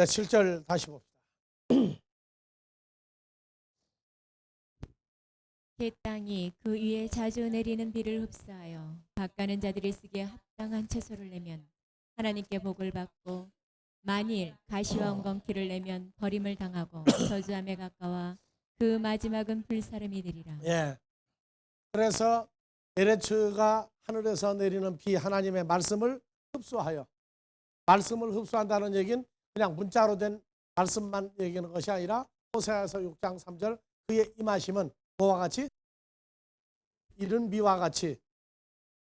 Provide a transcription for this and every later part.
자, 7절 다시 봅시다. 그 땅이 그 위에 자주 내리는 비를 흡수하여 밭가는 자들이 쓰기에 합당한 채소를 내면 하나님께 복을 받고, 만일 가시와 엉겅퀴를 내면 버림을 당하고 저주함에 가까워 그 마지막은 불사름이 되리라. 예. 그래서 에레츠가 하늘에서 내리는 비, 하나님의 말씀을 흡수하여, 말씀을 흡수한다는 얘기는 그냥 문자로 된 말씀만 얘기하는 것이 아니라 호세아서 6장 3절 그의 임하심은 뭐와 같이? 이른 비와 같이,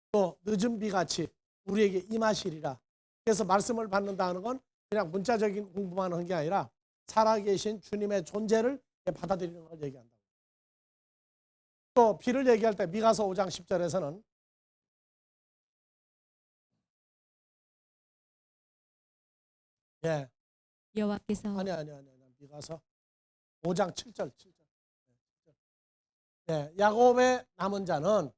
또 늦은 비 같이 우리에게 임하시리라. 그래서 말씀을 받는다는 건 그냥 문자적인 공부만 하는 게 아니라 살아계신 주님의 존재를 받아들이는 걸 얘기한다. 또 비를 얘기할 때 미가서 5장 10절에서는 예. 여호와께서 아니 미가서 5장 7절. 예. 야곱의 남은 자는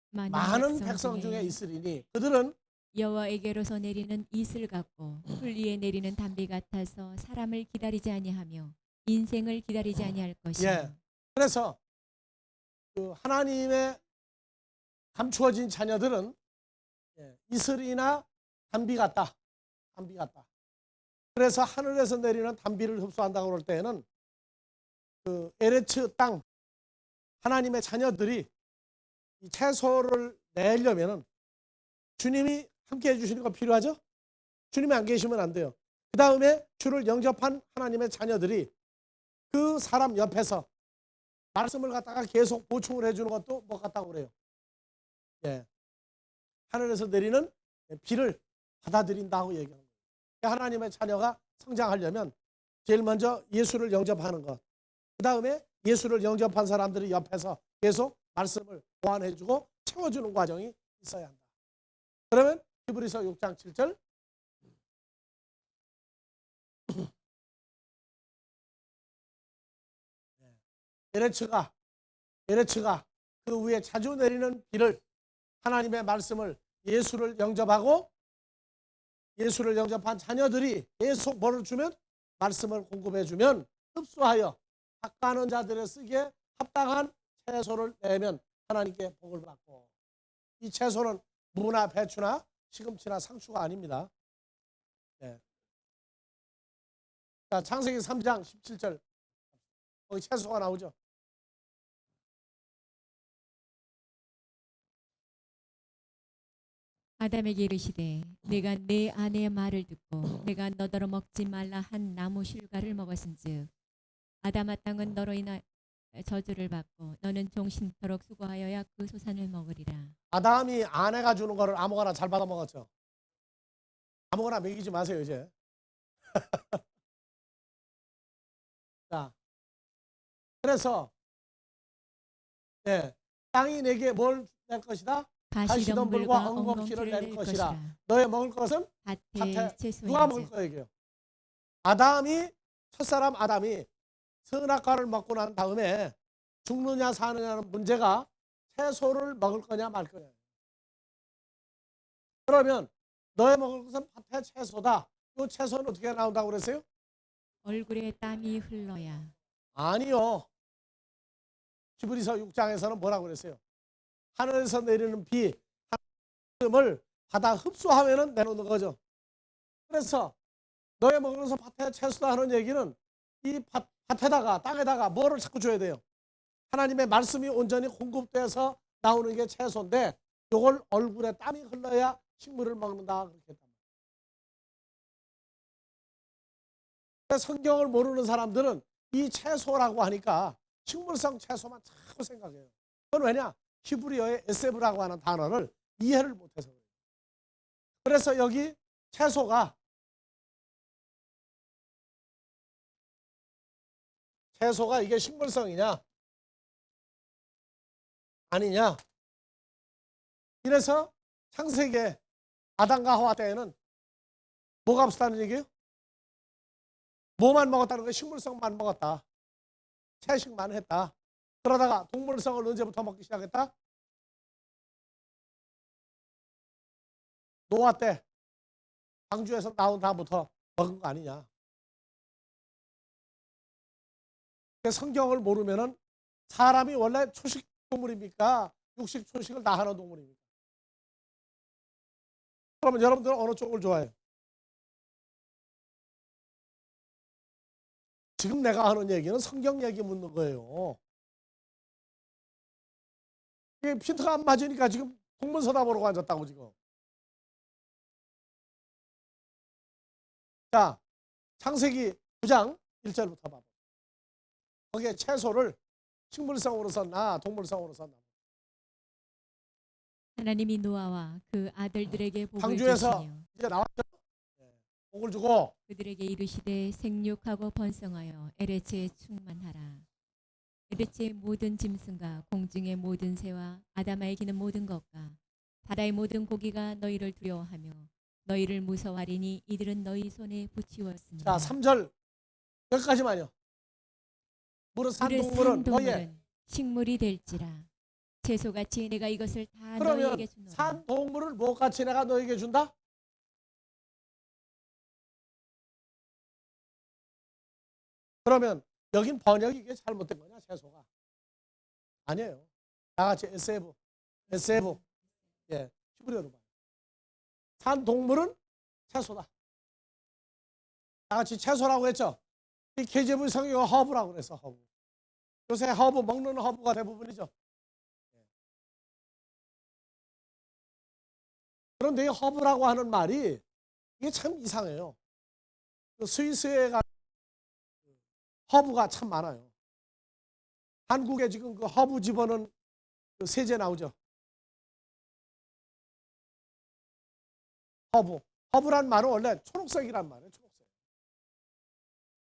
많은 백성 중에 있으리니 그들은 여호와에게로서 내리는 이슬 같고 풀 위에 내리는 담비 같아서 사람을 기다리지 아니하며 인생을 기다리지 아니할 것이며. 예. 그래서 그 하나님의 감추어진 자녀들은 이슬이나 담비 같다. 담비 같다. 그래서 하늘에서 내리는 담비를 흡수한다고 그럴 때에는 그 에레츠 땅 하나님의 자녀들이 이 채소를 내려면은 주님이 함께 해주시는 거 필요하죠? 주님이 안 계시면 안 돼요. 그 다음에 주를 영접한 하나님의 자녀들이 그 사람 옆에서 말씀을 갖다가 계속 보충을 해주는 것도 뭐 같다고 그래요. 예. 하늘에서 내리는 비를 받아들인다고 얘기하는 거예요. 하나님의 자녀가 성장하려면 제일 먼저 예수를 영접하는 것, 그 다음에 예수를 영접한 사람들이 옆에서 계속 말씀을 보완해주고 채워주는 과정이 있어야 한다. 그러면 히브리서 6장 7절 에레츠가 그 위에 자주 내리는 비를, 하나님의 말씀을, 예수를 영접하고 예수를 영접한 자녀들이 계속 뭐를 주면, 말씀을 공급해 주면 흡수하여 닦아는 자들의 쓰기에 합당한 채소를 내면 하나님께 복을 받고, 이 채소는 무나 배추나 시금치나 상추가 아닙니다. 네. 자, 창세기 3장 17절 거기 채소가 나오죠. 아담에게 이르시되 내가 내 아내의 말을 듣고 내가 너더러 먹지 말라 한 나무 실과를 먹었은즉 아담아 땅은 너로 인하 저주를 받고 너는 종신토록 수고하여야 그 소산을 먹으리라. 아담이 아내가 주는 거를 아무거나 잘 받아 먹었죠. 아무거나 먹이지 마세요 이제. 자, 그래서 땅이 내게 뭘 낼 것이다? 가시덤불과 엉겅퀴를 낼 것이라. 너의 먹을 것은 밭에 누가 먹을 거예요? 아담이, 첫사람 아담이 선악과를 먹고 난 다음에 죽느냐 사느냐는 문제가 채소를 먹을 거냐 말 거냐. 그러면 너의 먹을 것은 밭의 채소다. 이 채소는 어떻게 나온다고 그랬어요? 얼굴에 땀이 흘러야. 아니요. 히브리서 6장에서는 뭐라고 그랬어요? 하늘에서 내리는 비, 하늘을 받아 흡수하면은 내놓는 거죠. 그래서 너의 먹을 것은 밭의 채소다 하는 얘기는 이 밭에다가 땅에다가 뭐를 자꾸 줘야 돼요? 하나님의 말씀이 온전히 공급돼서 나오는 게 채소인데 이걸 얼굴에 땀이 흘러야 식물을 먹는다 그렇게 했단 말이에요. 성경을 모르는 사람들은 이 채소라고 하니까 식물성 채소만 자꾸 생각해요. 그건 왜냐? 히브리어의 에세브라고 하는 단어를 이해를 못해서 그래요. 그래서 여기 채소가 이게 식물성이냐 아니냐. 이래서 창세기에 아담과 하와 때에는 뭐가 없었다는 얘기예요? 뭐만 먹었다는 거예요? 식물성만 먹었다. 채식만 했다. 그러다가 동물성을 언제부터 먹기 시작했다? 노아 때 방주에서 나온 다음부터 먹은 거 아니냐. 성경을 모르면은 사람이 원래 초식 동물입니까? 육식, 초식을 다 하는 동물입니까? 그러면 여러분들은 어느 쪽을 좋아해요? 지금 내가 하는 얘기는 성경 얘기 묻는 거예요. 이게 핀트가 안 맞으니까 지금 동문 서다보러 앉았다고 지금. 자, 창세기 9장 1절부터 봐봐. 거기에 채소를 식물성으로 썼나 동물성으로 썼나. 하나님이 노아와 그 아들들에게 복을 방주에서 주시며 이제 나왔죠. 복을 주고 그들에게 이르시되 생육하고 번성하여 에레츠에 충만하라. 에레츠의 모든 짐승과 공중의 모든 새와 아담아에 기는 모든 것과 바다의 모든 고기가 너희를 두려워하며 너희를 무서워하리니 이들은 너희 손에 붙이었습니다. 자 3절 여기까지만요. 물을 산 물을 동물은 산 너희의. 동물은 식물이 될지라. 채소같이 내가 이것을 다 그러면 너희에게 주노라. 산 동물을 뭐같이 내가 너에게 준다? 그러면 여긴 번역이 이게 잘못된 거냐? 채소가 아니에요. 나같이 SF 예 히브리어로 봐. 산 동물은 채소다. 나같이 채소라고 했죠. 이 KJV 성경은 허브라고 그래서 허브. 요새 허브 먹는 허브가 대부분이죠. 그런데 이 허브라고 하는 말이 이게 참 이상해요. 그 스위스에 가면 허브가 참 많아요. 한국에 지금 그 허브 집어넣은 그 세제 나오죠. 허브란 말은 원래 초록색이란 말이에요. 초록색.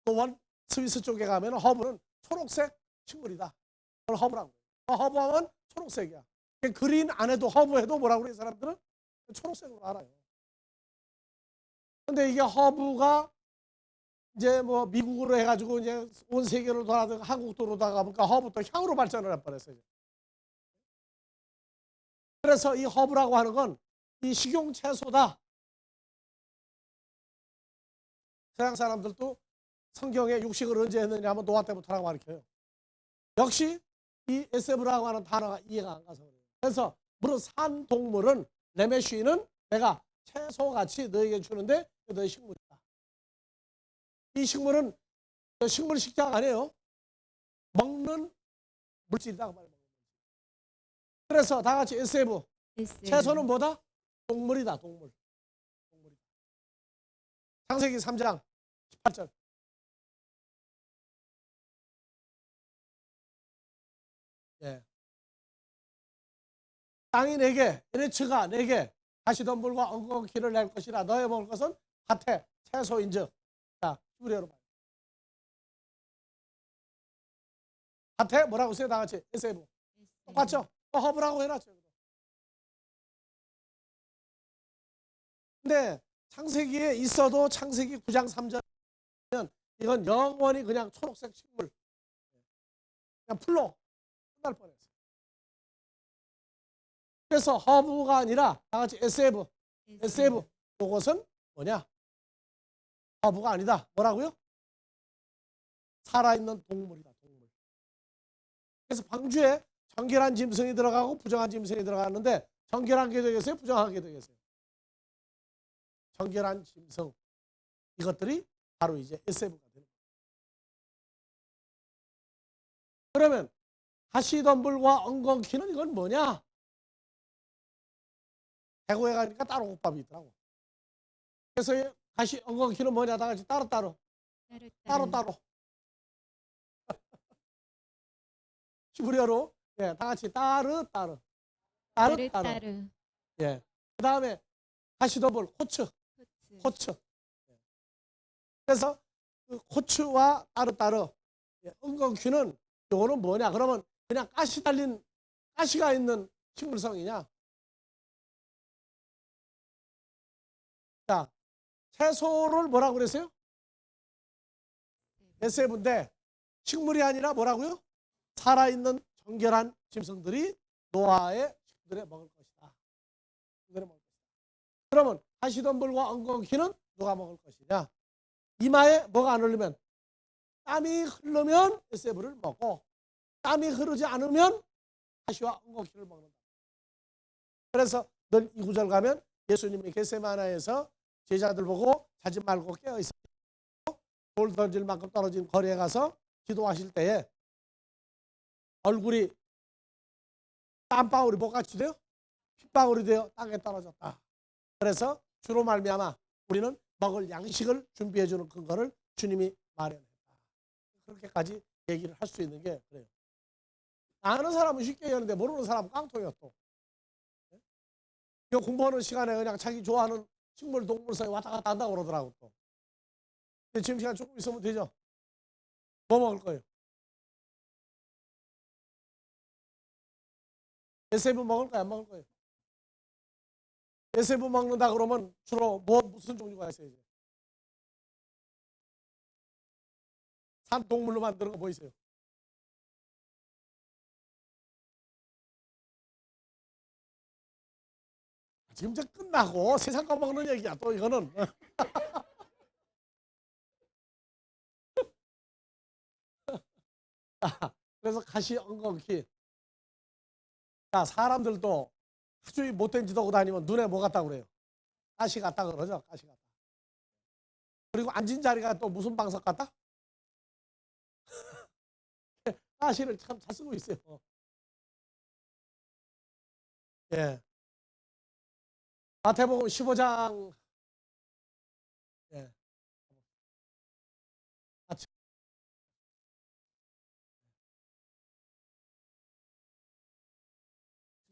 또 스위스 쪽에 가면 허브는 초록색 식물이다. 그걸 허브라고. 허브하면 초록색이야. 그린 안에도 허브해도 뭐라고 그래, 이 사람들은? 초록색으로 알아요. 근데 이게 허브가 이제 뭐 미국으로 해가지고 이제 온 세계를 돌아다가 한국도 돌아다가 보니까 허브도 향으로 발전을 해버렸어요. 그래서 이 허브라고 하는 건 이 식용 채소다. 서양 사람들도 성경에 육식을 언제 했느냐 하면 노아 때부터라고 가르쳐요. 역시 이 에세브라고 하는 단어가 이해가 안 가서 그래요. 그래서 물론 산 동물은 레메쉬는 내가 채소같이 너에게 주는데 너의 식물이다. 이 식물은 식물 식자가 아니에요. 먹는 물질이다 그 말이에요. 그래서 다 같이 SF 채소는 뭐다? 동물이다. 동물이다. 창세기 3장 18절. 예. 땅이 내게 에레츠가 내게 가시덤불과 엉겅퀴를 낼 것이라. 너의 먹을 것은 밭에 채소인즉. 자, 히브리어로 말. 밭에 뭐라고 써요? 다 같이 SF. 똑같죠? 허브라고 해놨죠. 근데 창세기에 있어도 창세기 9장 3절은 이건 영원히 그냥 초록색 식물. 그냥 풀로 끝날 뻔했어요. 그래서 허브가 아니라 다 같이 SF. 이것은 뭐냐? 허브가 아니다. 뭐라고요? 살아있는 동물이다. 동물. 그래서 방주에 정결한 짐승이 들어가고 부정한 짐승이 들어갔는데 정결한 게 되겠어요? 부정한 게 되겠어요? 정결한 짐승. 이것들이 바로 이제 SF가 되는 거예요. 그러면 가시덤불과 엉겅퀴는 이건 뭐냐? 대구에 가니까 따로 국밥이 있더라고. 그래서 엉겅퀴는 뭐냐? 다 같이 따로따로. 히브리어로 예, 다 같이 따르. 예. 그 다음에 가시덤불 호츠. 그래서 그 호츠와 따르. 예, 엉겅퀴는 요거는 뭐냐? 그러면 그냥 가시가 있는 식물성이냐? 자, 채소를 뭐라고 그랬어요? SF인데 식물이 아니라 뭐라고요? 살아있는 정결한 짐승들이 노아의 식구들에 먹을 것이다. 그러면 가시덤불과 엉겅퀴는 누가 먹을 것이냐? 이마에 뭐가 안 올리면 땀이 흐르면 요셉을 먹고 땀이 흐르지 않으면 가시와 엉겅퀴를 먹는다. 그래서 늘 이 구절 가면 예수님이 겟세마네에서 제자들 보고 자지 말고 깨어 있어 돌 던질 만큼 떨어진 거리에 가서 기도하실 때에 얼굴이 땀방울이 뭐같이 돼요? 핏방울이 되어 땅에 떨어졌다. 그래서 주로 말미암아 우리는 먹을 양식을 준비해 주는 근거를 주님이 마련했다. 그렇게까지 얘기를 할 수 있는 게 그래요. 아는 사람은 쉽게 얘기하는데 모르는 사람은 깡통이야 또. 이거 공부하는 시간에 그냥 자기 좋아하는 식물 동물사에 왔다 갔다 한다고 그러더라고 또. 근데 지금 시간 조금 있으면 되죠? 뭐 먹을 거예요? 에세브 먹을 거야 안 먹을 거예요? 에세브 먹는다 그러면 주로 무슨 종류가 있어요? 이제? 산 동물로 만드는 거 뭐 있어요? 지금 이제 끝나고 세상 거 먹는 얘기야 또 이거는. 그래서 가시 엉겅퀴. 자, 사람들도 아주 못된 짓 하고 다니면 눈에 뭐 같다고 그래요? 가시 같다 그러죠. 가시 같다. 그리고 앉은 자리가 또 무슨 방석 같다? 가시를 참 잘 쓰고 있어요. 예. 마태복음 15장. 예.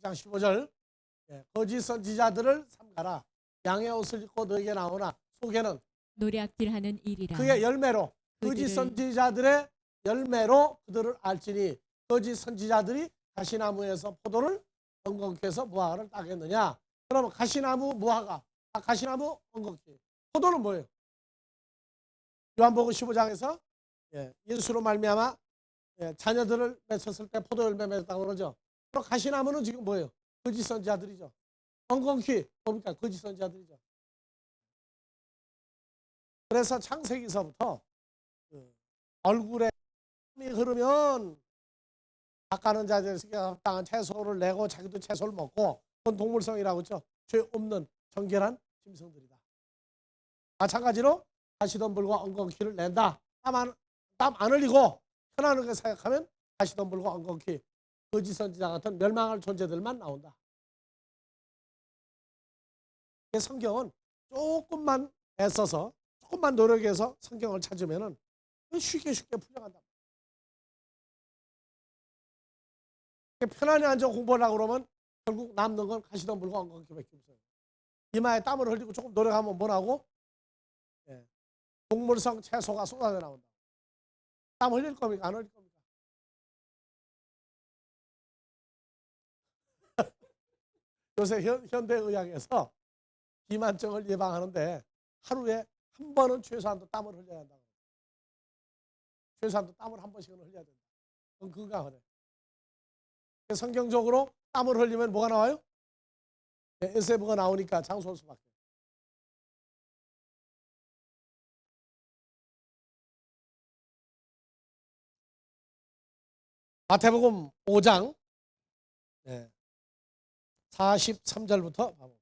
15장 15절. 예. 거짓 선지자들을 삼가라. 양의 옷을 입고 너에게 나오나 속에는 노략질하는 일이라. 그의 열매로 거짓 선지자들의 열매로 그들을 알지니 거짓 선지자들이 가시나무에서 포도를 엉겅퀴 해서 무화과를 따겠느냐. 그러면 가시나무 무화과, 가시나무 엉겅퀴. 포도는 뭐예요? 요한복음 15장에서 예수로 말미암아 자녀들을 맺혔을 때 포도 열매 맺었다고 그러죠. 그럼 가시나무는 지금 뭐예요? 거짓 선지자들이죠. 엉겅퀴 뭡니까? 거짓 선지자들이죠. 그래서 창세기서부터 얼굴에 땀이 흐르면 닦아는 자들에게 합당한 채소를 내고 자기도 채소를 먹고 그건 동물성이라고 했죠. 죄 없는 정결한 짐승들이다. 마찬가지로 가시덤불과 엉겅퀴를 낸다. 땀 안 흘리고 편안하게 생각하면 가시덤불과 엉겅퀴, 거짓 선지자 같은 멸망할 존재들만 나온다. 성경은 조금만 애써서 조금만 노력해서 성경을 찾으면 쉽게 풀려간다. 편안히 앉아 공부하려고 그러면 결국 남는 건 가시덤불과 엉겅퀴밖에 없어요. 이마에 땀을 흘리고 조금 노력하면 뭐라고? 동물성 채소가 쏟아져 나온다. 땀 흘릴 겁니까? 안 흘릴 겁니까? 요새 현대의학에서 비만증을 예방하는데 하루에 한 번은 최소한도 땀을 흘려야 한다고. 최소한도 땀을 한 번씩은 흘려야 된다. 그건 건강하네. 성경적으로 땀을 흘리면 뭐가 나와요? 에세브가 나오니까 장수할 수밖에. 마태복음 5장 43절부터 봐봅니다.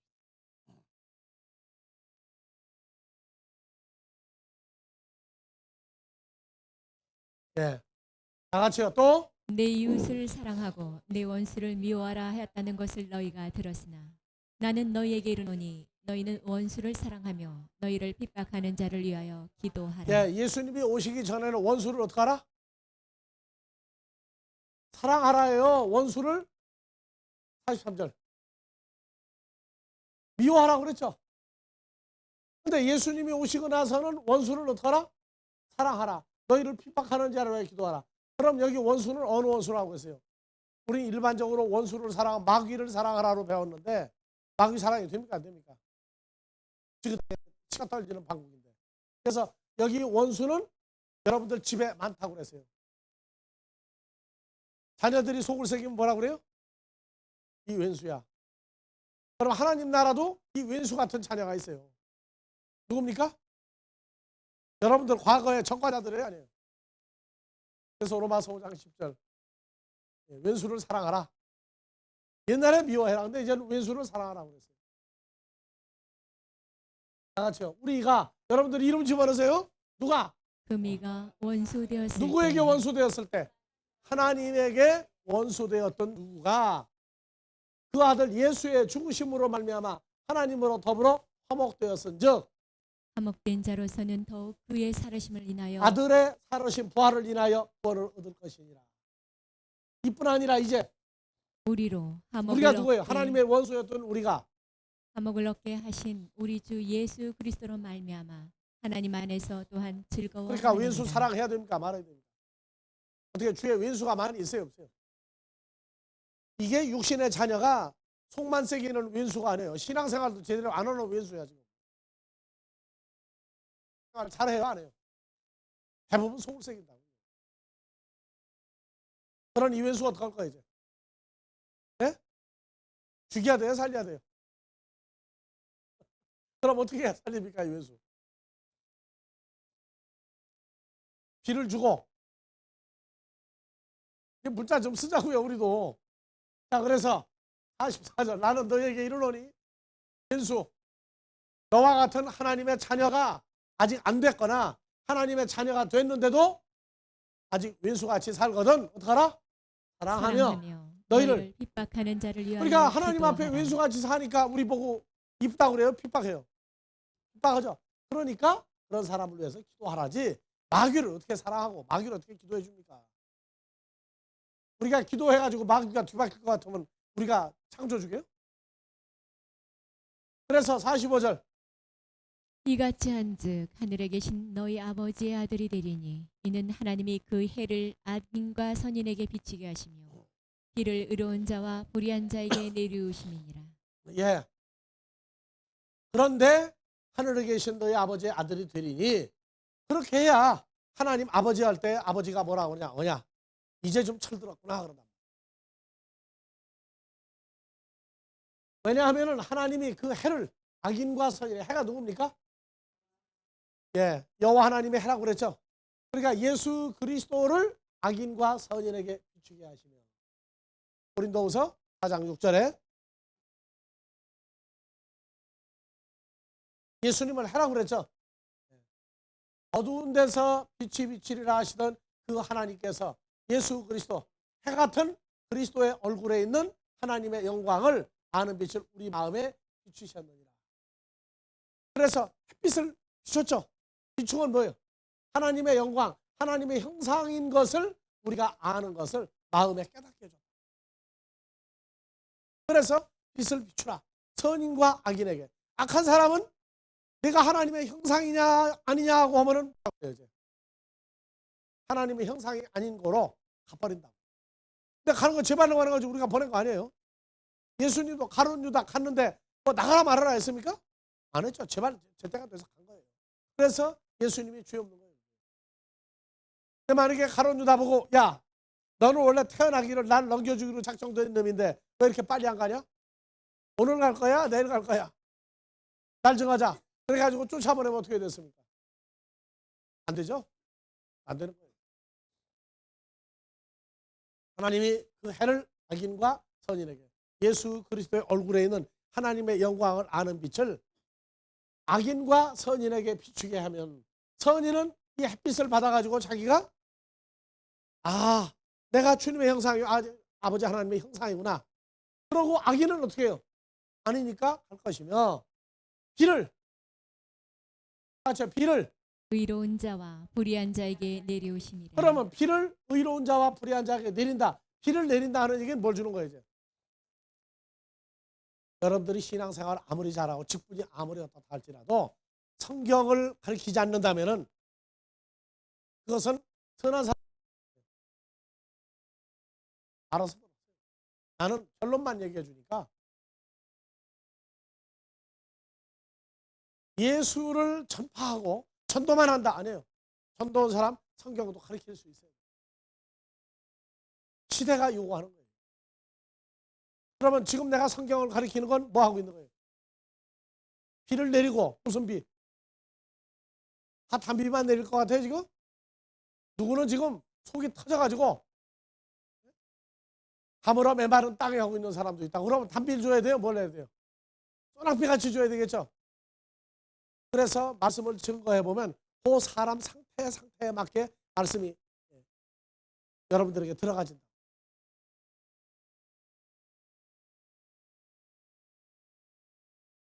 다 같이요. 또 내 이웃을 사랑하고 내 원수를 미워하라 하였다는 것을 너희가 들었으나 나는 너희에게 이르노니 너희는 원수를 사랑하며 너희를 핍박하는 자를 위하여 기도하라. 예수님이 오시기 전에는 원수를 어떻게 하라? 사랑하라예요. 원수를 43절 미워하라고 그랬죠. 근데 예수님이 오시고 나서는 원수를 어떻게 하라? 사랑하라. 너희를 핍박하는 자를 위하여 기도하라. 그럼 여기 원수는 어느 원수라고 했어요? 우리 일반적으로 원수를 마귀를 사랑하라로 배웠는데 마귀 사랑이 됩니까? 안 됩니까? 지금 치가 떨리는 방법인데. 그래서 여기 원수는 여러분들 집에 많다고 그랬어요. 자녀들이 속을 새기면 뭐라고 그래요? 이 왼수야. 그럼 하나님 나라도 이 왼수 같은 자녀가 있어요. 누굽니까? 여러분들 과거의 전과자들이에요? 아니에요? 그래서 로마서 5장 10절 왼수를 사랑하라. 옛날에 미워해라. 근데 이제는 왼수를 사랑하라고 그랬어요. 다 같이요. 우리가 여러분들 이름 집어넣으세요. 누가? 금이가 원수 되었을 누구에게 때 원수 되었을 때? 하나님에게 원수 되었던 누가 그 아들 예수의 죽으심으로 말미암아 하나님으로 더불어 화목되었은즉 화목된 자로서는 더욱 그의 살으심을 인하여 아들의 살으심 부활을 인하여 구원을 얻을 것이니라. 이뿐 아니라 이제 우리로 화목을 우리가 누구예요? 얻게 하나님의 원수였던 우리가 화목을 얻게 하신 우리 주 예수 그리스도로 말미암아 하나님 안에서 또한 즐거워하느니라. 그러니까 왼수 사랑해야 됩니까? 말아야 됩니까? 어떻게 주위에 왼수가 많이 있어요? 없어요? 이게 육신의 자녀가 속만 새기는 왼수가 아니에요. 신앙생활도 제대로 안 하는 왼수야 지금. 잘해요 안 해요? 대부분 속을 새긴다고. 그런 이 왼수가 어떡할 거야 이제? 네? 죽여야 돼요? 살려야 돼요? 그럼 어떻게 해야 살립니까 이 왼수? 피를 주고 문자 좀 쓰자고요 우리도. 자 그래서 44절 나는 너에게 이르노니 왼수 너와 같은 하나님의 자녀가 아직 안 됐거나 하나님의 자녀가 됐는데도 아직 왼수같이 살거든 어떡하라? 사랑하며 너희를 핍박하는 자를 위하여 그러니까 하나님 앞에 기도하라. 왼수같이 사니까 우리 보고 이쁘다고 그래요? 핍박해요? 핍박하죠? 그러니까 그런 사람을 위해서 기도하라지 마귀를 어떻게 사랑하고 마귀를 어떻게 기도해 줍니까? 우리가 기도해가지고 마귀가 뒤바뀔 것 같으면 우리가 창조주게요? 그래서 45절 이같이 한즉 하늘에 계신 너희 아버지의 아들이 되리니 이는 하나님이 그 해를 악인과 선인에게 비치게 하시며 비를 의로운 자와 불의한 자에게 내리우심이니라. 예. 그런데 하늘에 계신 너희 아버지의 아들이 되리니 그렇게 해야 하나님 아버지 할 때 아버지가 뭐라고 그러냐 뭐냐 이제 좀 철들었구나 그런다. 왜냐하면 하나님이 그 해를 악인과 선인의 해가 누굽니까? 예, 여호와 하나님의 해라고 그랬죠. 그러니까 예수 그리스도를 악인과 선인에게 비추게 하시며 고린도후서 4장 6절에 예수님을 해라고 그랬죠. 어두운 데서 빛이 비치리라 하시던 그 하나님께서 예수 그리스도 해 같은 그리스도의 얼굴에 있는 하나님의 영광을 아는 빛을 우리 마음에 비추셨느니라. 그래서 햇빛을 비췄죠. 비추은 뭐예요? 하나님의 영광, 하나님의 형상인 것을 우리가 아는 것을 마음에 깨닫게 해줬다. 그래서 빛을 비추라. 선인과 악인에게. 악한 사람은 내가 하나님의 형상이냐 아니냐고 하면은 하나님의 형상이 아닌 거로 갚아버린다. 근데 가는 거 제발로 가는 거지 우리가 보낸 거 아니에요. 예수님도 가룟 유다 갔는데 뭐 나가라 말아라 했습니까? 안 했죠. 제발 제때가 돼서 간 거예요. 그래서 예수님이 죄 없는 거예요. 근데 만약에 가룟 유다 보고 야 너는 원래 태어나기를 날 넘겨주기로 작정된 놈인데 왜 이렇게 빨리 안 가냐? 오늘 갈 거야? 내일 갈 거야? 날 정하자. 그래가지고 쫓아보내면 어떻게 됐습니까? 안 되죠? 안 되는 거예요. 하나님이 그 해를 악인과 선인에게 예수 그리스도의 얼굴에 있는 하나님의 영광을 아는 빛을 악인과 선인에게 비추게 하면 선인은 이 햇빛을 받아가지고 자기가 아 내가 주님의 형상이 아버지 하나님의 형상이구나. 그러고 악인은 어떻게 해요? 아니니까 할 것이며 비를 의로운 자와 불의한 자에게 내리우심이라. 그러면 비를 의로운 자와 불의한 자에게 내린다. 비를 내린다 하는 얘기는 뭘 주는 거예요? 이제? 여러분들이 신앙생활 아무리 잘하고 직분이 아무리 어떻다 할지라도 성경을 가르치지 않는다면은 그것은 선한 사람 알아서 나는 결론만 얘기해 주니까 예수를 전파하고 전도만 한다 안 해요. 전도한 사람 성경도 가르칠 수 있어요. 시대가 요구하는 거예요. 그러면 지금 내가 성경을 가르치는 건 뭐 하고 있는 거예요? 비를 내리고 무슨 비? 다 단비만 내릴 것 같아요 지금? 누구는 지금 속이 터져가지고 가물어 메마른 땅에 하고 있는 사람도 있다. 그러면 단비를 줘야 돼요? 뭘 해야 돼요? 소낙비 같이 줘야 되겠죠? 그래서 말씀을 증거해 보면 그 사람 상태에 맞게 말씀이 여러분들에게 들어가진다.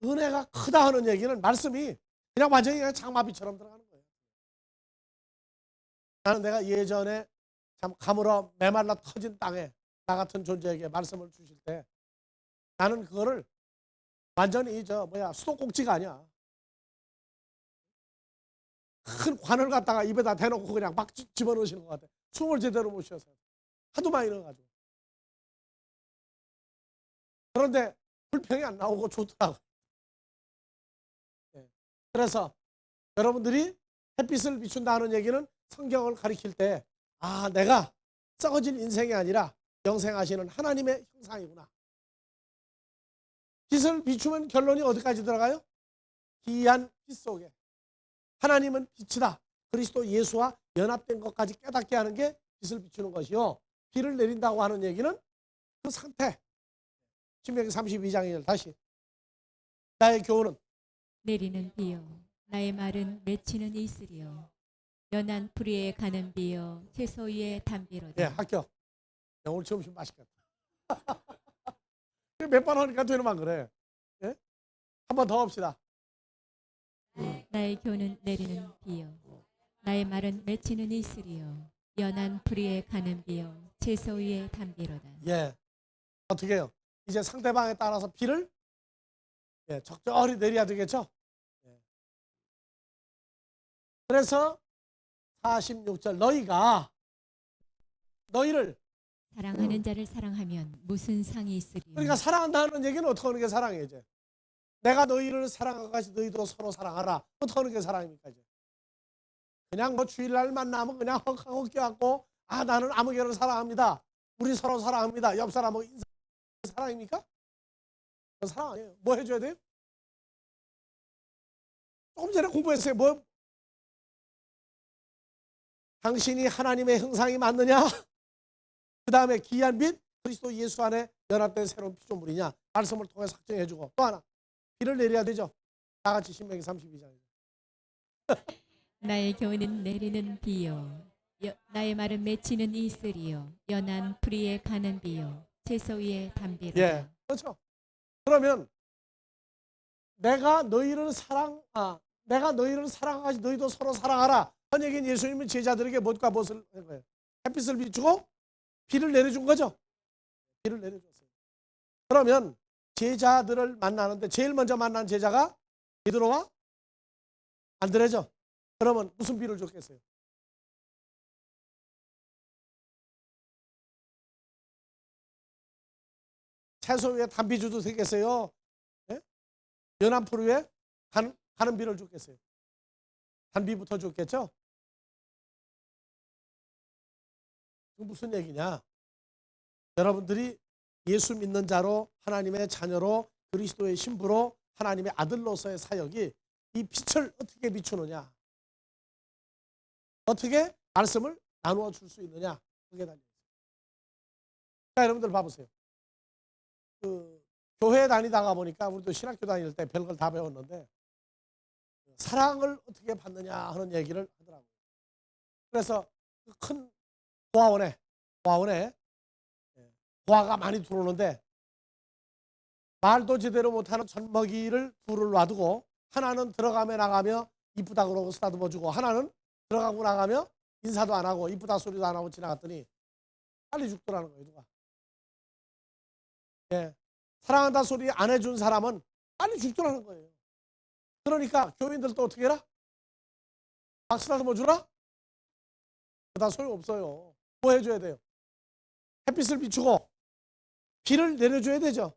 은혜가 크다 하는 얘기는 말씀이 그냥 완전히 그냥 장마비처럼 들어가는 거예요. 나는 내가 예전에 참 가물어 메말라 터진 땅에 나 같은 존재에게 말씀을 주실 때 나는 그거를 완전히 수도꼭지가 아니야. 큰 관을 갖다가 입에다 대놓고 그냥 막 집어넣으시는 것 같아. 숨을 제대로 못 쉬어서 하도 많이 넣어가지고. 그런데 불평이 안 나오고 좋더라고요. 그래서 여러분들이 햇빛을 비춘다는 얘기는 성경을 가리킬 때 내가 썩어질 인생이 아니라 영생하시는 하나님의 형상이구나. 빛을 비추면 결론이 어디까지 들어가요? 기이한 빛 속에 하나님은 빛이다. 그리스도 예수와 연합된 것까지 깨닫게 하는 게 빛을 비추는 것이요. 비를 내린다고 하는 얘기는 그 상태. 신명기 32장에 다시 나의 교훈은 내리는 비요 나의 말은 맺히는 이슬이요 연한 풀 위에 가는 비요 채소 위에 담비로다. 합격. 오늘 점심 맛있겠다. 몇 번 하니까 되는만 그래. 한 번 더 합시다. 나의 교훈은 내리는 비요 나의 말은 맺히는 이슬이요 연한 풀 위에 가는 비요 채소 위에 담비로다. 어떻게 해요? 이제 상대방에 따라서 비를 적절히 내려야 되겠죠? 그래서 46절 너희를 사랑하는 자를 사랑하면 무슨 상이 있으리요. 그러니까 사랑한다는 얘기는 어떻게 하는 게 사랑이에요? 이제 내가 너희를 사랑한 것이 너희도 서로 사랑하라. 어떻게 하는 게 사랑입니까? 이제 그냥 주일날 만나면 그냥 헉헉 껴갖고 나는 아무개를 사랑합니다. 우리 서로 사랑합니다. 옆 사람하고 인사 사랑입니까? 그건 사랑 아니에요. 뭐 해줘야 돼요? 조금 전에 공부했어요. 당신이 하나님의 형상이 맞느냐? 그 다음에 기이한 빛 그리스도 예수 안에 연합된 새로운 피조물이냐? 말씀을 통해서 확증해주고 또 하나 비를 내려야 되죠. 다 같이 신명기 32장. 나의 교훈은 내리는 비요 나의 말은 맺히는 이슬이요 연한 풀 위에 가는 비요 채소 위에 담비로다. 그렇죠. 그러면 내가 너희를 사랑하지 너희도 서로 사랑하라. 한 얘기는 예수님은 제자들에게 무엇과 무엇을 한 거예요? 햇빛을 비추고 비를 내려준 거죠. 비를 내려줬어요. 그러면 제자들을 만나는데 제일 먼저 만난 제자가 베드로와 안드레죠. 그러면 무슨 비를 줬겠어요? 채소 위에 담비 줘도 되겠어요? 연한 풀 위에 가는 비를 줬겠어요? 단비부터 줬겠죠? 무슨 얘기냐? 여러분들이 예수 믿는 자로 하나님의 자녀로 그리스도의 신부로 하나님의 아들로서의 사역이 이 빛을 어떻게 비추느냐? 어떻게 말씀을 나누어 줄 수 있느냐? 그게 달려있어요. 자, 여러분들 봐보세요. 교회 다니다가 보니까 우리도 신학교 다닐 때 별걸 다 배웠는데 사랑을 어떻게 받느냐 하는 얘기를 하더라고요. 그래서 큰 고아원에 고아가 많이 들어오는데 말도 제대로 못하는 젖먹이를 둘을 놔두고 하나는 들어가며 나가며 이쁘다 그러고 쓰다듬어 주고 하나는 들어가고 나가며 인사도 안 하고 이쁘다 소리도 안 하고 지나갔더니 빨리 죽더라는 거예요. 누가 사랑한다 소리 안 해준 사람은 빨리 죽더라는 거예요. 그러니까 교인들도 어떻게 해라? 막 쓰다듬어 주라? 다 소용없어요. 뭐 해줘야 돼요? 햇빛을 비추고 비를 내려줘야 되죠.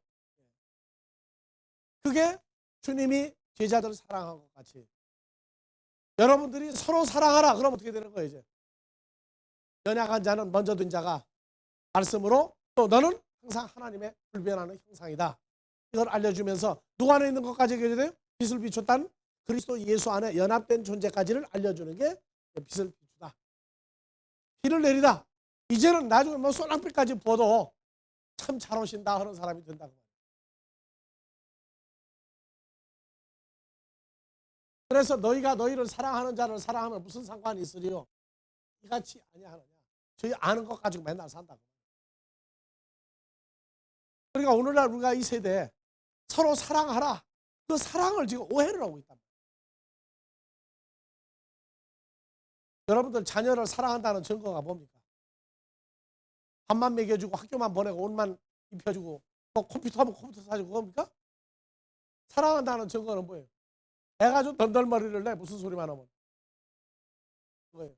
그게 주님이 제자들을 사랑한 것 같이 여러분들이 서로 사랑하라. 그럼 어떻게 되는 거예요? 이제 연약한 자는 먼저 든 자가 말씀으로 또 너는 항상 하나님의 불변하는 형상이다. 이걸 알려주면서 누구 안에 있는 것까지 얘기해야 돼요? 빛을 비췄다는 그리스도 예수 안에 연합된 존재까지를 알려주는 게 빛을 비추다. 비를 내리다. 이제는 나중에 뭐 쏘랑비까지 부어도 참 잘 오신다 하는 사람이 된다고. 그래서 너희가 너희를 사랑하는 자를 사랑하면 무슨 상관이 있으리요? 이같이 아니하느냐. 저희 아는 것 가지고 맨날 산다고. 그러니까 오늘날 우리가 이 세대에 서로 사랑하라. 그 사랑을 지금 오해를 하고 있다. 여러분들 자녀를 사랑한다는 증거가 뭡니까? 밥만 먹여주고 학교만 보내고 옷만 입혀주고 또 컴퓨터 하면 컴퓨터 사주고 그겁니까? 사랑한다는 증거는 뭐예요? 애가 좀 덜덜머리를 내 무슨 소리만 하면 그거예요.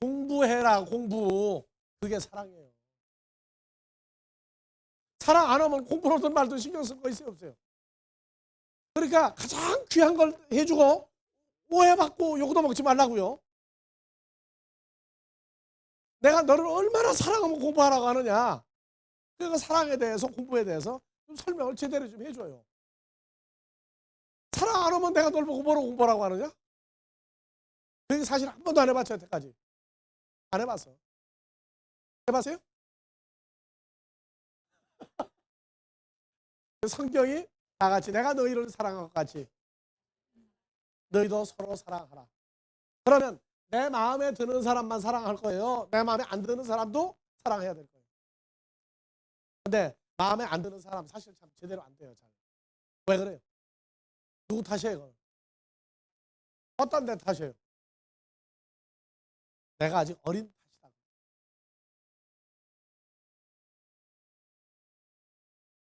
공부해라 공부. 그게 사랑이에요. 사랑 안 하면 공부로든 말든 신경 쓸 거 있어요 없어요? 그러니까 가장 귀한 걸 해주고 오해받고 욕도 먹지 말라고요. 내가 너를 얼마나 사랑하면 공부하라고 하느냐. 그러니까 사랑에 대해서 공부에 대해서 좀 설명을 제대로 좀 해줘요. 사랑 안 하면 내가 널 보고 뭐로 공부하라고 하느냐? 그게 사실 한 번도 안 해봤죠 여태까지. 안 해봤어. 해봤어요? 성경이 나같이 내가 너희를 사랑한 것 같이 너희도 서로 사랑하라. 그러면 내 마음에 드는 사람만 사랑할 거예요? 내 마음에 안 드는 사람도 사랑해야 될 거예요. 근데 마음에 안 드는 사람 사실 참 제대로 안 돼요. 잘. 왜 그래요? 누구 탓이에요? 이건? 어떤 데 탓이에요? 내가 아직 어린 탓이다.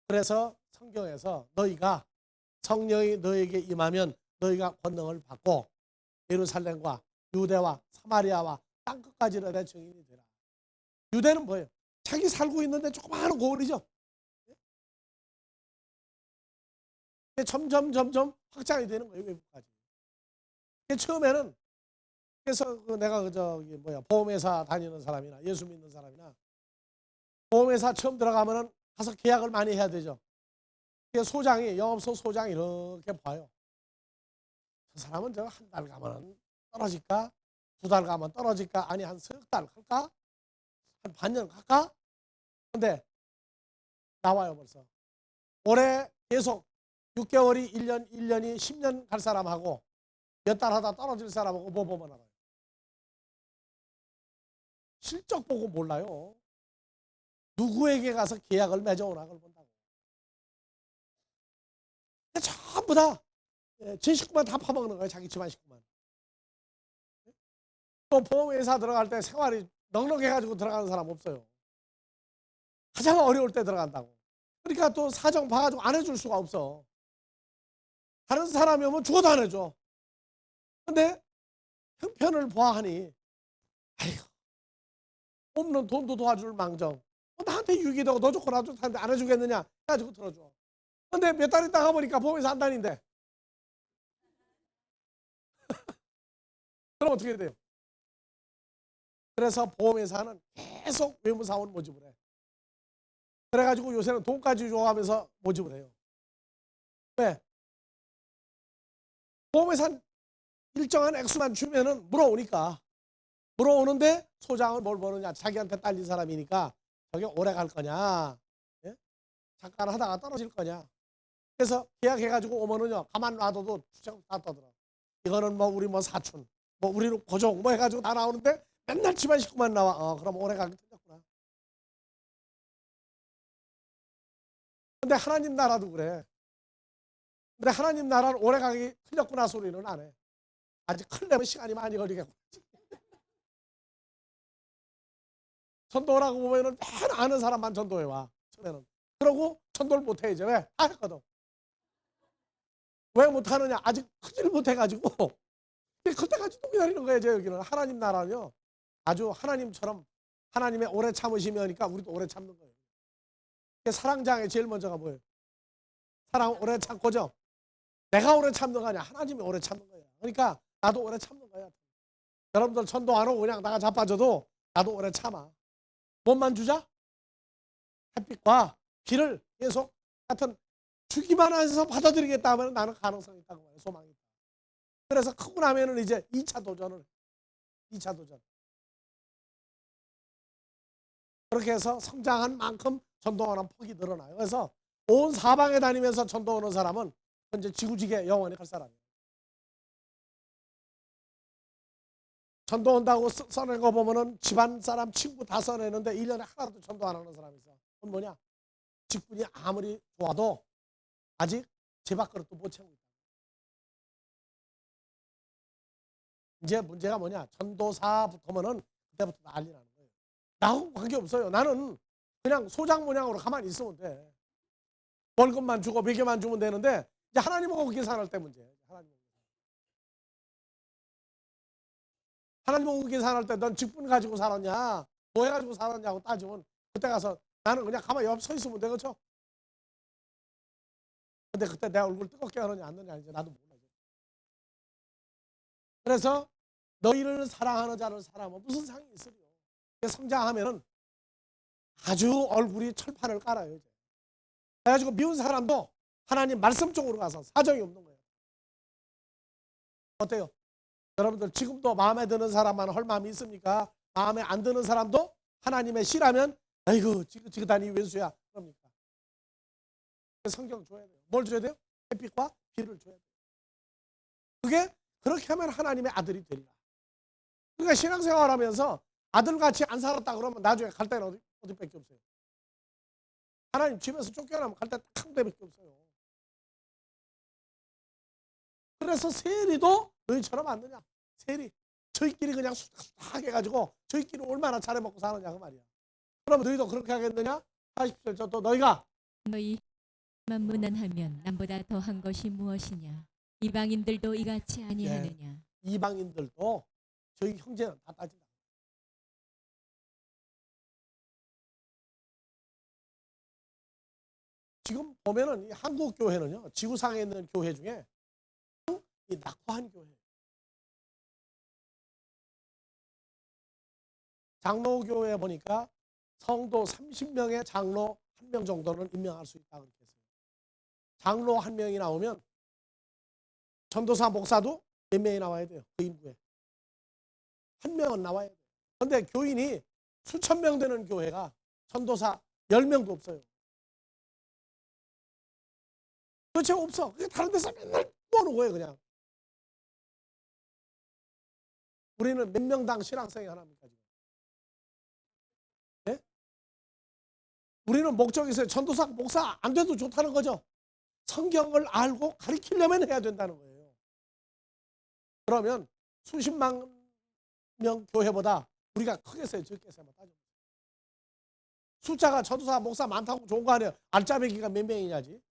그래서 성경에서 너희가 성령이 너에게 임하면 너희가 권능을 받고 예루살렘과 유대와 사마리아와 땅끝까지는 내 증인이 되라. 유대는 뭐예요? 자기 살고 있는데 조그마한 고을이죠. 점점 확장이 되는 거예요. 외국까지. 처음에는 그래서 내가 저기 보험회사 다니는 사람이나 예수 믿는 사람이나 보험회사 처음 들어가면은 가서 계약을 많이 해야 되죠. 소장이 영업소 소장이 이렇게 봐요. 저 사람은 저 한 달 가면 떨어질까? 두 달 가면 떨어질까? 아니 한 석 달 갈까? 한 반년 갈까? 근데 나와요 벌써. 올해 계속 6개월이 1년, 1년이 10년 갈 사람하고 몇 달 하다 떨어질 사람하고 뭐 보면 알아요. 실적 보고 몰라요. 누구에게 가서 계약을 맺어오나 그걸 본다고. 전부 다 제 식구만 다 파먹는 거예요. 자기 집안 식구만. 또 보험회사 들어갈 때 생활이 넉넉해가지고 들어가는 사람 없어요. 가장 어려울 때 들어간다고. 그러니까 또 사정 봐가지고 안 해줄 수가 없어. 다른 사람이 오면 죽어도 안 해줘. 근데 형편을 보아하니 아이고 없는 돈도 도와줄 망정 나한테 유기되고 너 좋고 나 좋다는데 안 해주겠느냐 해가지고 들어줘. 근데 몇 달 있다가 보니까 보험회사 안 다닌대. 그럼 어떻게 돼요? 그래서 보험회사는 계속 외무사원 모집을 해. 그래가지고 요새는 돈까지 줘가면서 모집을 해요. 왜? 보험회사는 일정한 액수만 주면은 물어오니까. 물어오는데 소장은 뭘 보느냐. 자기한테 딸린 사람이니까 저게 오래 갈 거냐. 예? 잠깐 하다가 떨어질 거냐. 그래서 계약해가지고 오면은요. 가만 놔둬도 주책 다 떠들어. 이거는 뭐 우리 뭐 사촌, 뭐 우리는 고종 뭐 해가지고 다 나오는데 맨날 집안 식구만 나와. 그럼 오래 가기 틀렸구나. 근데 하나님 나라도 그래. 근데 하나님 나라는 오래 가기 틀렸구나 소리는 안 해. 아직 클려면 시간이 많이 걸리겠고. 전도라고 보면은 맨 아는 사람만 전도해 와. 처음에는. 그러고 전도를 못해 이제. 왜? 다 했거든. 왜 못하느냐? 아직 크지를 못해가지고. 그때까지 또 기다리는 거예요. 여기는. 하나님 나라는요. 아주 하나님처럼 하나님의 오래 참으시면니까 우리도 오래 참는 거예요. 사랑장애 제일 먼저가 뭐예요? 사랑 오래 참고죠. 내가 오래 참는 거 아니야. 하나님이 오래 참는 거예요. 그러니까 나도 오래 참는 거야. 여러분들 전도 안 하고 그냥 나가 자빠져도 나도 오래 참아. 몸만 주자? 햇빛과 비를 계속 하여튼 주기만 해서 받아들이겠다 하면 나는 가능성이 있다고 봐요. 소망이 있다. 그래서 크고 나면은 이제 2차 도전을 2차 도전. 그렇게 해서 성장한 만큼 전도하는 폭이 늘어나요. 그래서 온 사방에 다니면서 전도하는 사람은 현재 지구지게 영원히 갈 사람이에요. 전도한다고 써낸 거 보면은 집안 사람, 친구 다 써내는데 1년에 하나도 전도 안 하는 사람이 있어. 그건 뭐냐? 직분이 아무리 좋아도 아직 제 밥그릇도 못 채우고 있다. 이제 문제가 뭐냐? 전도사부터면은 그때부터 난리 나는 거예요. 나하고 관계없어요. 나는 그냥 소장 모양으로 가만히 있으면 돼. 월급만 주고 매개만 주면 되는데 이제 하나님하고 계산할 때 문제. 하나님하고 계산할 때 넌 직분 가지고 살았냐? 뭐 해가지고 살았냐고 따지면 그때 가서 나는 그냥 가만히 옆 서 있으면 되겠죠? 근데 그때 내 얼굴 뜨겁게 하느냐 안 하느냐 이제 나도 몰라. 그래서 너희를 사랑하는 자를 사랑하면 무슨 상이 있으리요? 성장하면은 아주 얼굴이 철판을 깔아요. 이제. 그래가지고 미운 사람도 하나님 말씀 쪽으로 가서 사정이 없는 거예요. 어때요? 여러분들 지금도 마음에 드는 사람만 할 마음이 있습니까? 마음에 안 드는 사람도 하나님의 시라면 아이고 지긋지긋하니 왼수야 그럽니까? 성경 줘야 돼요. 뭘 줘야 돼요? 햇빛과 비를 줘야 돼요. 그게 그렇게 하면 하나님의 아들이 되리라. 그러니까 신앙생활하면서 아들같이 안 살았다 그러면 나중에 갈 데는 어디밖에 없어요. 하나님 집에서 쫓겨나면 갈 데 딱 한 데밖에 없어요. 그래서 세리도 너희처럼 안 되냐? 세리 저희끼리 그냥 수닥수닥 해가지고 저희끼리 얼마나 잘해먹고 사느냐 그 말이야. 그러면 너희도 그렇게 하겠느냐? 40절 또 너희가 너희만 무난하면 남보다 더한 것이 무엇이냐? 이방인들도 이같이 아니하느냐? 이방인들도 저희 형제는 다 따진다. 지금 보면은 이 한국 교회는요 지구상에 있는 교회 중에 이 낙후한 교회. 장로교회 보니까 성도 30명의 장로 1명 정도는 임명할 수 있다 그렇게 했어요. 장로 1명이 나오면 전도사 목사도 몇 명이 나와야 돼요. 그 인구에 1명은 나와야 돼요. 그런데 교인이 수천 명 되는 교회가 전도사 10명도 없어요. 도대체 없어. 다른 데서 맨날 모으는 거예요 그냥. 우리는 몇 명당 신앙생활 하나입니까 지금? 네? 우리는 목적이 있어요. 전도사 목사 안 돼도 좋다는 거죠. 성경을 알고 가르치려면 해야 된다는 거예요. 그러면 수십만 명 교회보다 우리가 크겠어요 적겠어요? 숫자가 전도사 목사 많다고 좋은 거 아니에요. 알짜배기가 몇 명이냐지.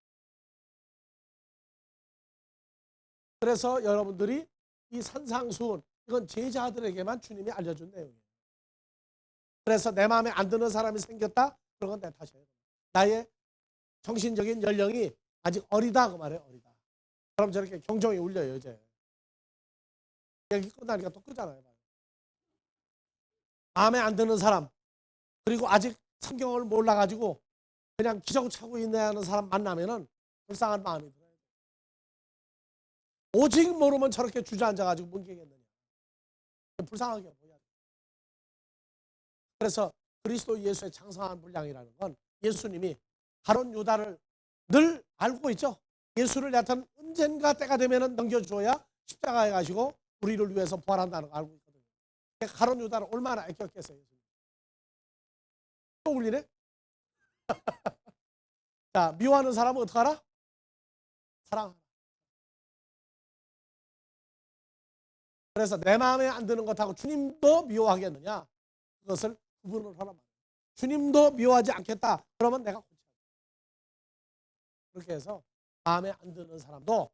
그래서 여러분들이 이 산상수훈 이건 제자들에게만 주님이 알려준 내용이에요. 그래서 내 마음에 안 드는 사람이 생겼다? 그런 건 내 탓이에요. 나의 정신적인 연령이 아직 어리다 그 말이에요. 어리다. 그럼 저렇게 경종이 울려요 이제. 여기 끝나니까 또 끄잖아요. 마음에 안 드는 사람 그리고 아직 성경을 몰라가지고 그냥 기적차고 있는 사람 만나면은 불쌍한 마음이 들어요. 오직 모르면 저렇게 주저앉아가지고 뭉개겠느냐. 불쌍하게 보여야 돼. 그래서 그리스도 예수의 장성한 분량이라는 건 예수님이 가룟 유다를 늘 알고 있죠. 예수를 여하튼 언젠가 때가 되면 넘겨줘야 십자가에 가시고 우리를 위해서 부활한다는 걸 알고 있거든요. 가룟 유다를 얼마나 아꼈겠어요. 또 울리네. 자, 미워하는 사람은 어떡하라? 사랑하라. 그래서 내 마음에 안 드는 것하고 주님도 미워하겠느냐? 그것을 구분을 하란 말이에요. 주님도 미워하지 않겠다. 그러면 내가 고쳐야 돼. 그렇게 해서 마음에 안 드는 사람도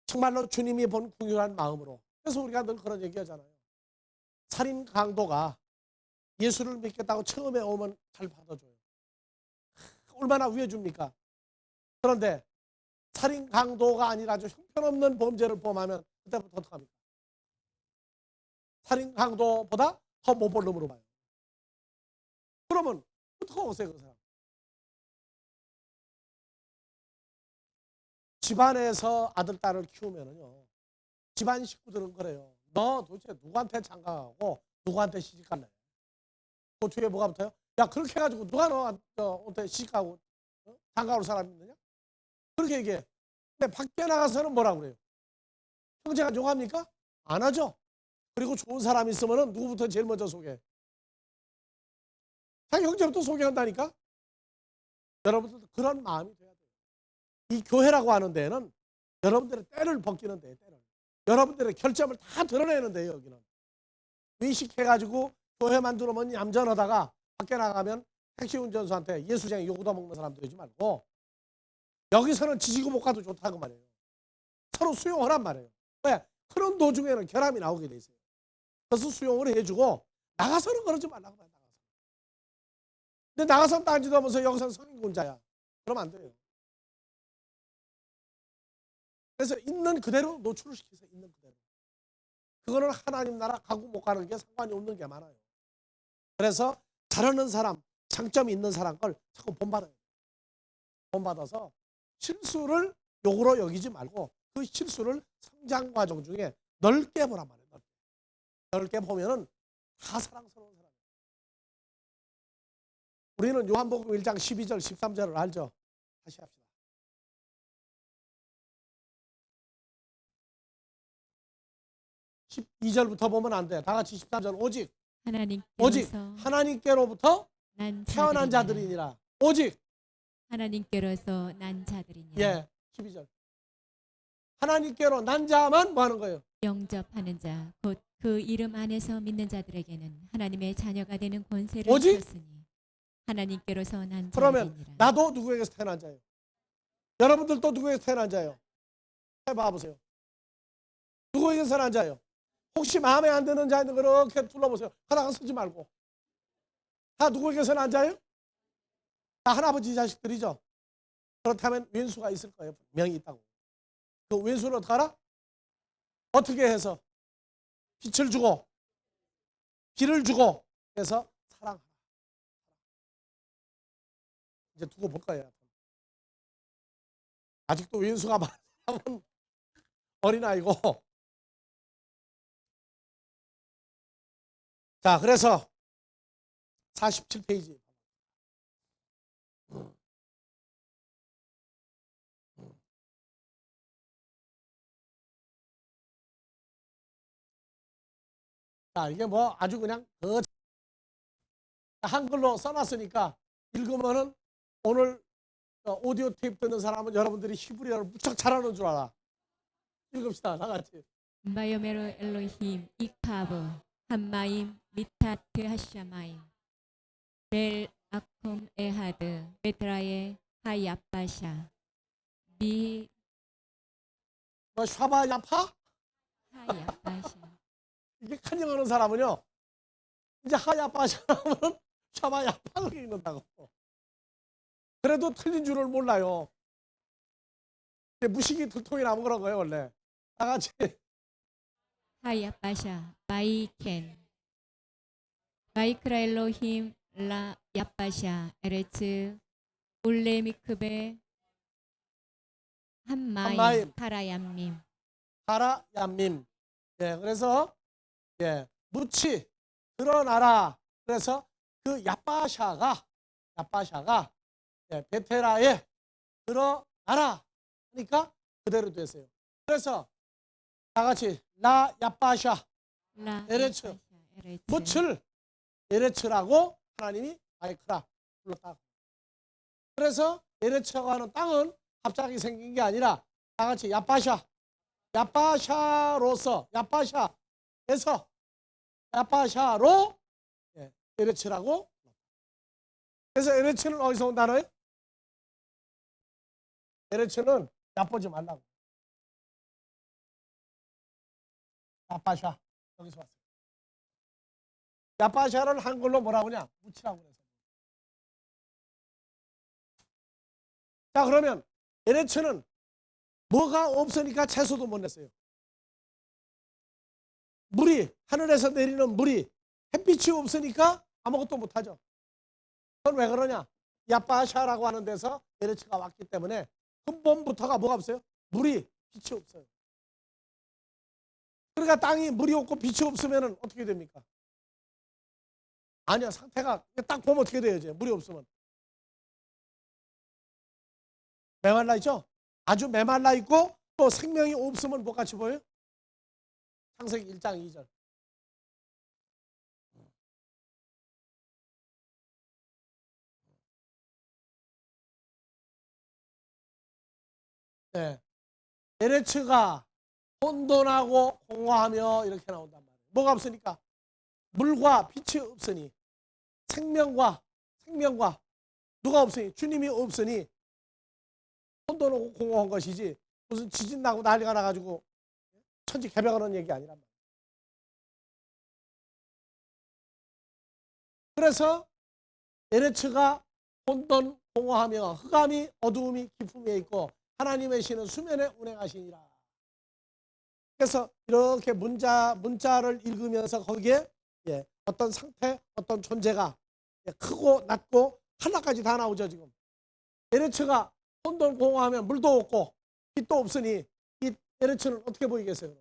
정말로 주님이 본 궁유한 마음으로. 그래서 우리가 늘 그런 얘기 하잖아요. 살인 강도가 예수를 믿겠다고 처음에 오면 잘 받아줘요. 얼마나 위해줍니까? 그런데 살인 강도가 아니라 아주 형편없는 범죄를 범하면 그때부터 어떡합니까? 살인 강도보다 더 못 볼 놈으로 봐요. 그러면 어떻게 오세요 그 사람? 집안에서 아들 딸을 키우면은요 집안 식구들은 그래요. 너 도대체 누구한테 장가가고 누구한테 시집갈래? 그 뒤에 뭐가 붙어요? 야, 그렇게 해가지고 누가 어때 시집가고 장가올 사람이 있느냐? 그렇게 얘기해. 근데 밖에 나가서는 뭐라고 그래요? 형제가 용합니까? 안 하죠. 그리고 좋은 사람이 있으면은 누구부터 제일 먼저 소개해? 자기 형제부터 소개한다니까? 여러분들도 그런 마음이 돼야 돼요. 이 교회라고 하는 데는 여러분들의 때를 벗기는 데예요. 때를. 여러분들의 결점을 다 드러내는 데예요. 여기는. 외식해가지고 교회 만들어면 얌전하다가 밖에 나가면 택시 운전수한테 예수쟁이 욕 얻어먹는 사람 되지 말고 여기서는 지지고 못 가도 좋다고 말이에요. 서로 수용하란 말이에요. 왜? 그런 도중에는 결함이 나오게 돼 있어요. 그래서 수용을 해주고 나가서는 그러지 말라고 말해요. 나가서. 근데 나가서는 딴지도 하면서 여기서는 성인군자야. 그러면 안 돼요. 그래서 있는 그대로 노출을 시키세요. 있는 그대로. 그거는 하나님 나라 가고 못 가는 게 상관이 없는 게 많아요. 그래서 잘하는 사람, 장점이 있는 사람 걸 자꾸 본받아요. 본받아서 실수를 욕으로 여기지 말고 그 실수를 성장 과정 중에 넓게 보란 말이에요. 넓게 보면은 다 사랑스러운 사람이에요. 우리는 요한복음 1장 12절, 13절을 알죠? 다시 합시다. 십 2절부터 보면 안 돼. 다 같이 13절. 오직 하나님께로부터 태어난 자들이니라. 오직 하나님께로서 난 자들이니라. 예, 12절. 하나님께로 난 자만 뭐 하는 거예요? 영접하는 자, 곧 그 이름 안에서 믿는 자들에게는 하나님의 자녀가 되는 권세를 오직? 주셨으니 하나님께로서 난 그러면 자들이니라. 나도 누구에게서 태어난 자예요? 여러분들도 누구에게서 태어난 자예요? 해봐보세요. 누구에게서 태어난 자예요? 혹시 마음에 안 드는 자 있는 거 이렇게 둘러보세요. 하나가 쓰지 말고. 다 누구에게서 난 자예요? 다 할아버지 자식들이죠. 그렇다면 왼수가 있을 거예요. 명이 있다고. 그 왼수는 어떻게 알아? 어떻게 해서? 빛을 주고 길을 주고 해서 사랑하라. 이제 두고 볼 거예요. 아직도 왼수가 많은 사람은 어린아이고. 자, 그래서 47페이지. 자, 이게 뭐 아주 그냥 한글로 써놨으니까 읽으면은 오늘 오디오 테이프 듣는 사람은 여러분들이 히브리어를 무척 잘하는 줄 알아. 읽읍시다. 다 같이. 바이오메로 엘로힘 이카브 한마임 미타트 하샤마임 벨 아콤 에하드 베트라의 하야빠샤 미 뭐 샤바 야파? 하야빠샤. 이게 간영하는 사람은요. 이제 하야파 사람은 샤바 야파 그렇게 읽는다고. 그래도 틀린 줄을 몰라요. 무식이 들통이 나면 그런 거예요 원래. 다 같이. 하야빠샤 바이켄 바이크라 엘로힘 라 야빠샤 에레츠 울레미크베 한마임. 한마임 카라얌밈. 가라 얌밈. 예, 그래서 예, 무치 드러나라. 그래서 그 야빠샤가 예, 베테라에 드러나라 하니까 그대로 됐어요. 그래서 다 같이 라 야빠샤 라 에레츠. 야빠샤, 에레츠. 무칠 에레츠라고 하나님이 바이크라 불렀다. 그래서 에레츠라고 하는 땅은 갑자기 생긴 게 아니라 다 같이 야빠샤로서 야빠샤에서 야빠샤로 예, 에레츠라고. 그래서 에레츠는 어디서 온 단어예요? 에레츠는 얕보지 말라고. 야빠샤 여기서 왔어요. 야빠샤를 한글로 뭐라고 하냐? 무치라고 그래서. 자, 그러면 에레츠는 뭐가 없으니까 채소도 못 냈어요. 물이 하늘에서 내리는 물이 햇빛이 없으니까 아무것도 못하죠. 그건 왜 그러냐? 야빠샤라고 하는 데서 에레츠가 왔기 때문에 근본부터가 뭐가 없어요? 물이 빛이 없어요. 그러니까 땅이 물이 없고 빛이 없으면 어떻게 됩니까? 아니야, 상태가 딱 보면 어떻게 돼요? 이제 물이 없으면 메말라 있죠? 아주 메말라 있고 또 생명이 없으면 뭐 같이 보여요? 창세기 1장 2절. 네. 에레츠가 혼돈하고 공허하며 이렇게 나온단 말이에요. 뭐가 없으니까? 물과 빛이 없으니, 생명과 누가 없으니, 주님이 없으니 혼돈하고 공허한 것이지 무슨 지진 나고 난리가 나가지고 천지개벽하는 얘기 아니란 말이에요. 그래서 에레츠가 혼돈 공허하며 흑암이 어두움이 깊음에 있고 하나님의 신은 수면에 운행하시니라. 그래서 이렇게 문자를 읽으면서 거기에 어떤 상태, 어떤 존재가 크고 낮고 하나까지 다 나오죠. 지금 에레츠가 혼돈 공허하면 물도 없고 빛도 없으니 이 에레츠는 어떻게 보이겠어요?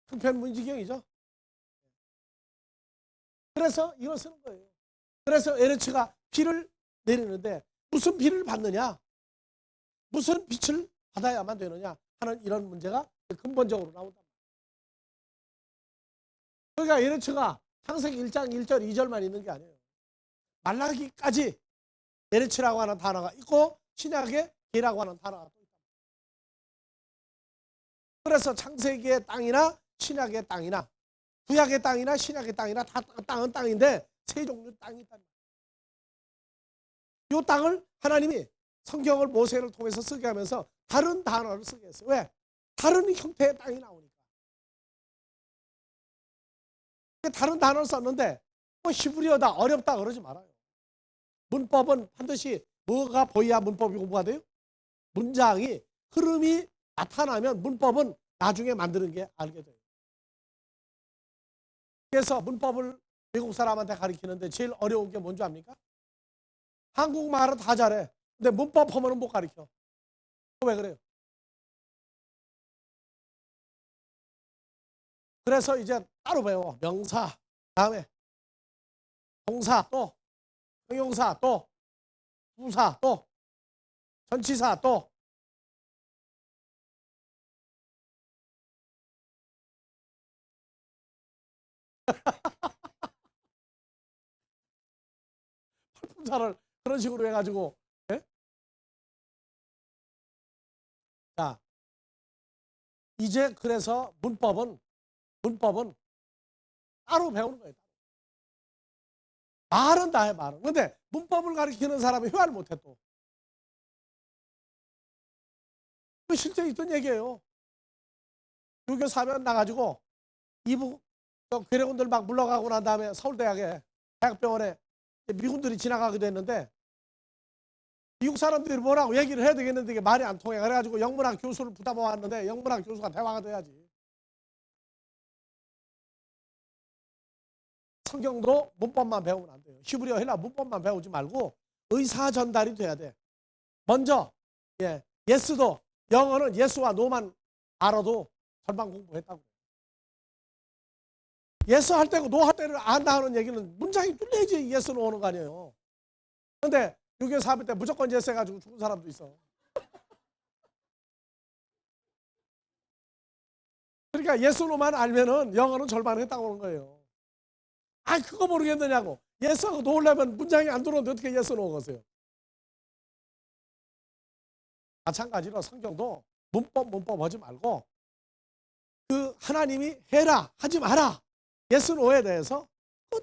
형편문지경이죠. 그래서 이걸 쓰는 거예요. 그래서 에레츠가 비를 내리는데 무슨 비를 받느냐, 무슨 빛을 받아야만 되느냐 하는 이런 문제가 근본적으로 나온다. 그러니까 에레츠가 창세기 1장 1절 2절만 있는 게 아니에요. 말라기까지 에레츠라고 하는 단어가 있고 신약에 비라고 하는 단어가 또 있다. 그래서 창세기의 땅이나 신약의 땅이나 구약의 땅이나 신약의 땅이나 다 땅은 땅인데 세 종류 땅이 있다. 이 땅을 하나님이 성경을 모세를 통해서 쓰게 하면서 다른 단어를 쓰게 했어요. 왜? 다른 형태의 땅이 나오니까. 다른 단어를 썼는데 뭐 히브리어다 어렵다 그러지 말아요. 문법은 반드시 뭐가 보여야 문법이 공부가 돼요? 문장이 흐름이 나타나면 문법은 나중에 만드는 게 알게 돼요. 그래서 문법을 외국 사람한테 가르치는데 제일 어려운 게 뭔지 압니까? 한국말은 다 잘해. 근데 문법 하면은 못 가르쳐. 왜 그래요? 그래서 이제 따로 배워. 명사, 다음에 동사, 또 형용사, 또 부사, 또 전치사, 또 품사를 그런 식으로 해가지고. 예? 자, 이제 그래서 문법은 따로 배우는 거예요. 말은 다 해, 말은. 근데 문법을 가르치는 사람이 회화를 못해 또. 그 실제 있던 얘기예요. 유교 사면 나가지고 이북 괴뢰군들 막 물러가고 난 다음에 서울대학에 대학병원에 미군들이 지나가기도 했는데 미국 사람들이 뭐라고 얘기를 해야 되겠는데 이게 말이 안 통해. 그래가지고 영문학 교수를 부담해 왔는데 영문학 교수가 대화가 돼야지. 성경도 문법만 배우면 안 돼요. 히브리어 헬라 문법만 배우지 말고 의사 전달이 돼야 돼. 먼저 예스도 영어는 예스와 노만 알아도 절반 공부했다고. 예스 할 때고 노 할 때를 안다 하는 얘기는 문장이 뚫려야지 예스 노 오는 거 아니에요. 근데 6.25 사변 때 무조건 예스 해가지고 죽은 사람도 있어. 그러니까 예스 노만 알면은 영어는 절반 했다고 하는 거예요. 아, 그거 모르겠느냐고. 예스하고 노 오려면 문장이 안 들어오는데 어떻게 예스 노 오겠어요. 마찬가지로 성경도 문법 하지 말고 그 하나님이 해라 하지 마라 예스 노에 대해서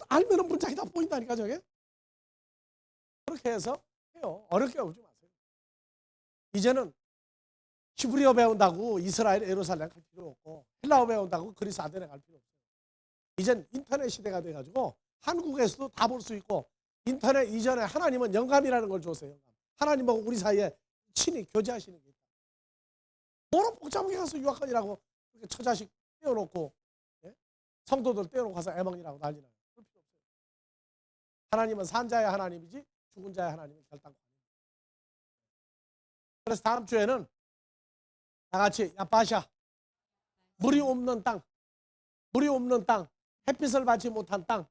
알면은 문장이 다 보인다니까 저게. 그렇게 해서 해요. 어렵게 오지 마세요. 이제는 히브리어 배운다고 이스라엘 예루살렘 갈 필요 없고 헬라어 배운다고 그리스 아테네 갈 필요 없어요. 이젠 인터넷 시대가 돼가지고 한국에서도 다 볼 수 있고 인터넷 이전에 하나님은 영감이라는 걸 줬어요. 하나님하고 우리 사이에 친히 교제하시는 게 있다. 뭐로 복잡하게 가서 유학원이라고 처자식 떼어놓고 성도들 떼어놓고 가서 애먹이라고 난리나요. 그럴 필요 없어요. 하나님은 산 자의 하나님이지 죽은 자의 하나님은 결단코 아닙니다. 그래서 다음 주에는 다 같이 야빠샤 물이 없는 땅, 물이 없는 땅, 햇빛을 받지 못한 땅,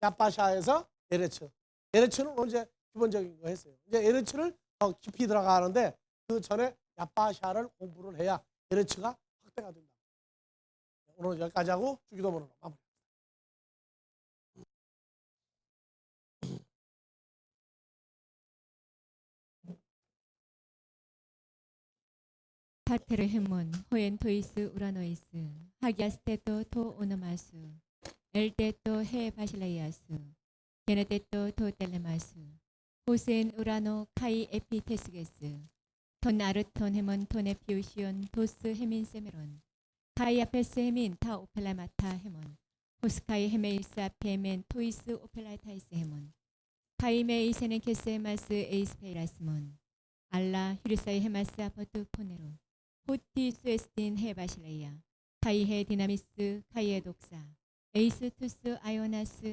야파샤에서 에레츠. 에레츠는 이제 기본적인 거 했어요. 이제 에레츠를 더 깊이 들어가는데 그 전에 야파샤를 공부를 해야 에레츠가 확대가 된다. 오늘 여기까지 하고 주기도문으로 마무리. 파테르 헤몬 호엔토이스 우라노이스 하기아스테토 토 오노마수 엘테토 헤 바실레이아스 게네테토 토 텔레마수 호센 우라노 카이 에피테스게스 톤 아르톤 헤몬 토네 피우시온 도스 헤민 세메론 카이 아페스 헤민 타 오펠라마타 헤몬 호스카이 헤메일스 아페 헤멘 토이스 오펠라타이스 헤몬 카이메 이세네케스 헤마스 에이스페이라스몬 알라 휴리사이 헤마스 아포트 포네로 호티 스웨스틴 헤바실레이아 카이헤 디나미스 카이헤 독사 에이스 투스 아요나스